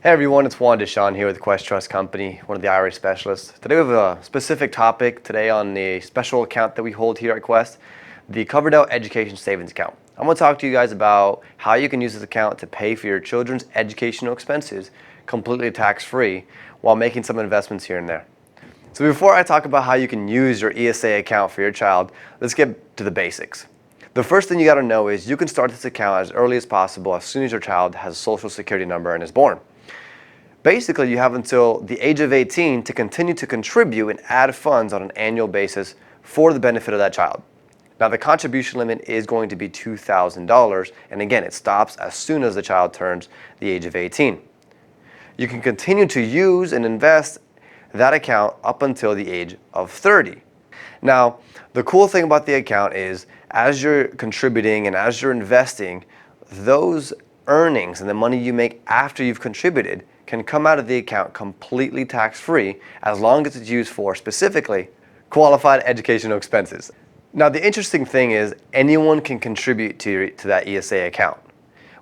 Hey everyone, it's Juan Deshawn here with Quest Trust Company, one of the IRA specialists. Today we have a specific topic today on the special account that we hold here at Quest, the Coverdell Education Savings Account. I'm going to talk to you guys about how you can use this account to pay for your children's educational expenses completely tax-free while making some investments here and there. So before I talk about how you can use your ESA account for your child, let's get to the basics. The first thing you got to know is you can start this account as early as possible as soon as your child has a social security number and is born. Basically, you have until the age of 18 to continue to contribute and add funds on an annual basis for the benefit of that child. Now, the contribution limit is going to be $2,000, and again, it stops as soon as the child turns the age of 18. You can continue to use and invest that account up until the age of 30. Now, the cool thing about the account is as you're contributing and as you're investing, those earnings and the money you make after you've contributed can come out of the account completely tax-free as long as it's used for, specifically, qualified educational expenses. Now, the interesting thing is anyone can contribute to that ESA account.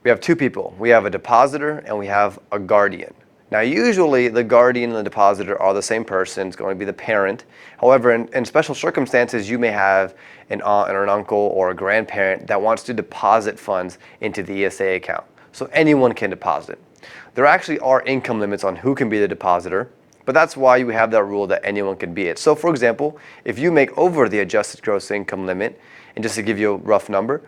We have two people. We have a depositor and we have a guardian. Now, usually the guardian and the depositor are the same person. It's going to be the parent. However, in special circumstances, you may have an aunt or an uncle or a grandparent that wants to deposit funds into the ESA account. So anyone can deposit. There actually are income limits on who can be the depositor, but that's why you have that rule that anyone can be it. So for example, if you make over the adjusted gross income limit, and just to give you a rough number,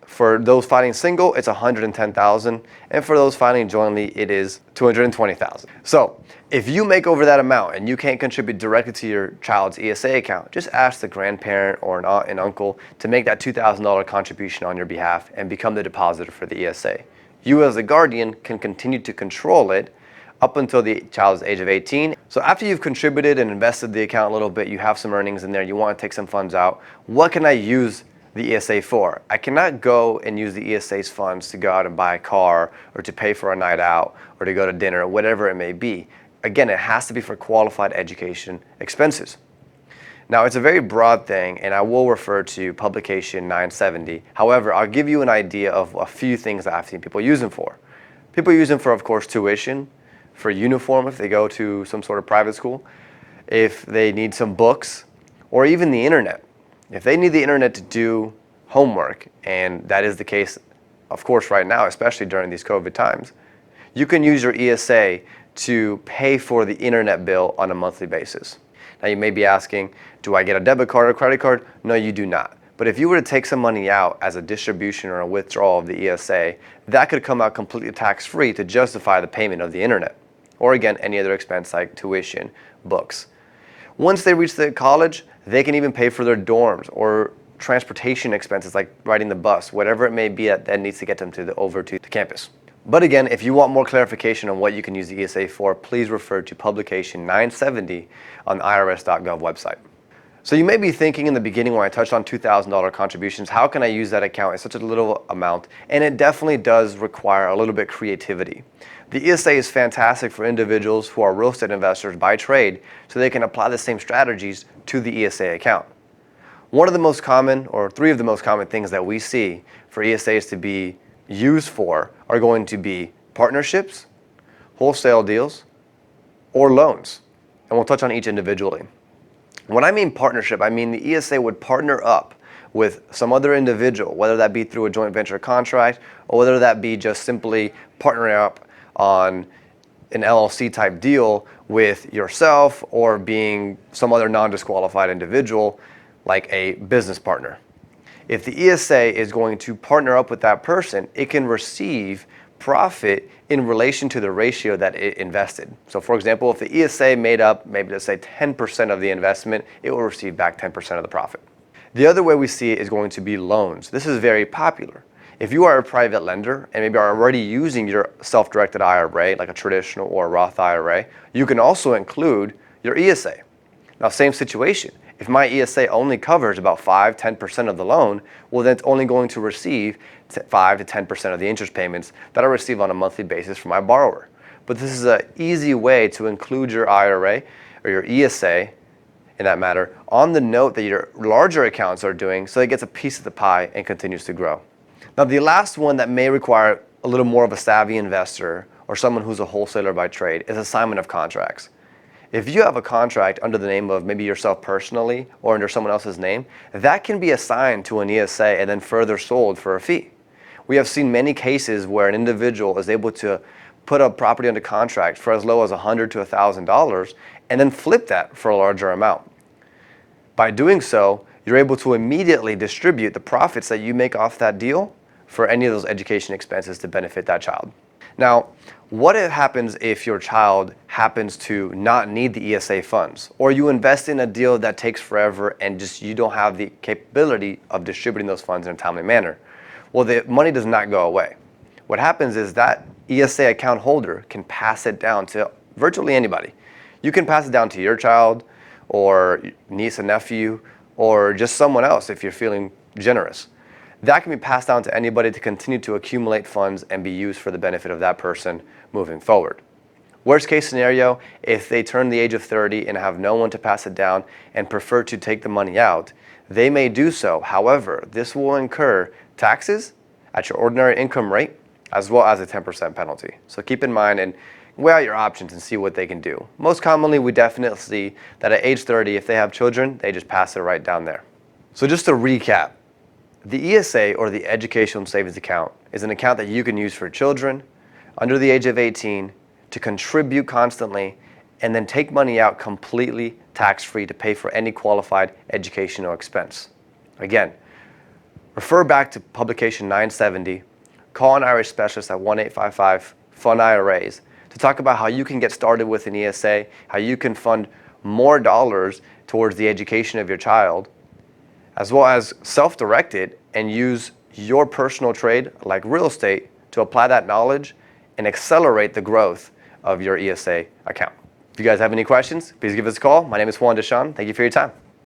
for those filing single, it's $110,000, and for those filing jointly, it is $220,000. So if you make over that amount and you can't contribute directly to your child's ESA account, just ask the grandparent or an aunt and uncle to make that $2,000 contribution on your behalf and become the depositor for the ESA. You as a guardian can continue to control it up until the child's age of 18. So after you've contributed and invested the account a little bit, you have some earnings in there, you want to take some funds out, what can I use the ESA for? I cannot go and use the ESA's funds to go out and buy a car or to pay for a night out or to go to dinner, whatever it may be. Again, it has to be for qualified education expenses. Now, it's a very broad thing, and I will refer to publication 970. However, I'll give you an idea of a few things that I've seen people use them for. People use them for, of course, tuition, for uniform if they go to some sort of private school, if they need some books, or even the internet. If they need the internet to do homework, and that is the case, of course, right now, especially during these COVID times, you can use your ESA to pay for the internet bill on a monthly basis. Now, you may be asking, do I get a debit card or credit card? No, you do not. But if you were to take some money out as a distribution or a withdrawal of the ESA, that could come out completely tax-free to justify the payment of the internet. Or again, any other expense like tuition, books. Once they reach the college, they can even pay for their dorms or transportation expenses like riding the bus, whatever it may be that needs to get them over to the campus. But again, if you want more clarification on what you can use the ESA for, please refer to publication 970 on the irs.gov website. So you may be thinking in the beginning when I touched on $2,000 contributions, how can I use that account? It's such a little amount, and it definitely does require a little bit of creativity. The ESA is fantastic for individuals who are real estate investors by trade, so they can apply the same strategies to the ESA account. One of the most common, or three of the most common things that we see for ESAs to be used for are going to be partnerships, wholesale deals, or loans. And we'll touch on each individually. When I mean partnership, I mean the ESA would partner up with some other individual, whether that be through a joint venture contract or whether that be just simply partnering up on an LLC type deal with yourself or being some other non-disqualified individual like a business partner. If the ESA is going to partner up with that person, it can receive profit in relation to the ratio that it invested. So for example, if the ESA made up, maybe let's say 10% of the investment, it will receive back 10% of the profit. The other way we see it is going to be loans. This is very popular. If you are a private lender and maybe are already using your self-directed IRA, like a traditional or a Roth IRA, you can also include your ESA. Now, same situation. If my ESA only covers about 5-10% of the loan, well, then it's only going to receive 5 to 10% of the interest payments that I receive on a monthly basis from my borrower. But this is an easy way to include your IRA or your ESA, in that matter, on the note that your larger accounts are doing, so it gets a piece of the pie and continues to grow. Now, the last one that may require a little more of a savvy investor or or someone who's a wholesaler by trade is assignment of contracts. If you have a contract under the name of maybe yourself personally or under someone else's name, that can be assigned to an ESA and then further sold for a fee. We have seen many cases where an individual is able to put a property under contract for as low as $100 to $1,000 and then flip that for a larger amount. By doing so, you're able to immediately distribute the profits that you make off that deal for any of those education expenses to benefit that child. Now, what happens if your child happens to not need the ESA funds, or you invest in a deal that takes forever and just you don't have the capability of distributing those funds in a timely manner? Well, the money does not go away. What happens is that ESA account holder can pass it down to virtually anybody. You can pass it down to your child or niece and nephew or just someone else if you're feeling generous. That can be passed down to anybody to continue to accumulate funds and be used for the benefit of that person moving forward. Worst case scenario, if they turn the age of 30 and have no one to pass it down and prefer to take the money out, they may do so. However, this will incur taxes at your ordinary income rate as well as a 10% penalty. So keep in mind and weigh out your options and see what they can do. Most commonly, we definitely see that at age 30, if they have children, they just pass it right down there. So just to recap, the ESA, or the Educational Savings Account, is an account that you can use for children under the age of 18 to contribute constantly and then take money out completely tax-free to pay for any qualified educational expense. Again, refer back to publication 970, call an IRA specialist at 1-855-FUND-IRAs to talk about how you can get started with an ESA, how you can fund more dollars towards the education of your child, as well as self-directed and use your personal trade like real estate to apply that knowledge and accelerate the growth of your ESA account. If you guys have any questions, please give us a call. My name is Juan Deshawn. Thank you for your time.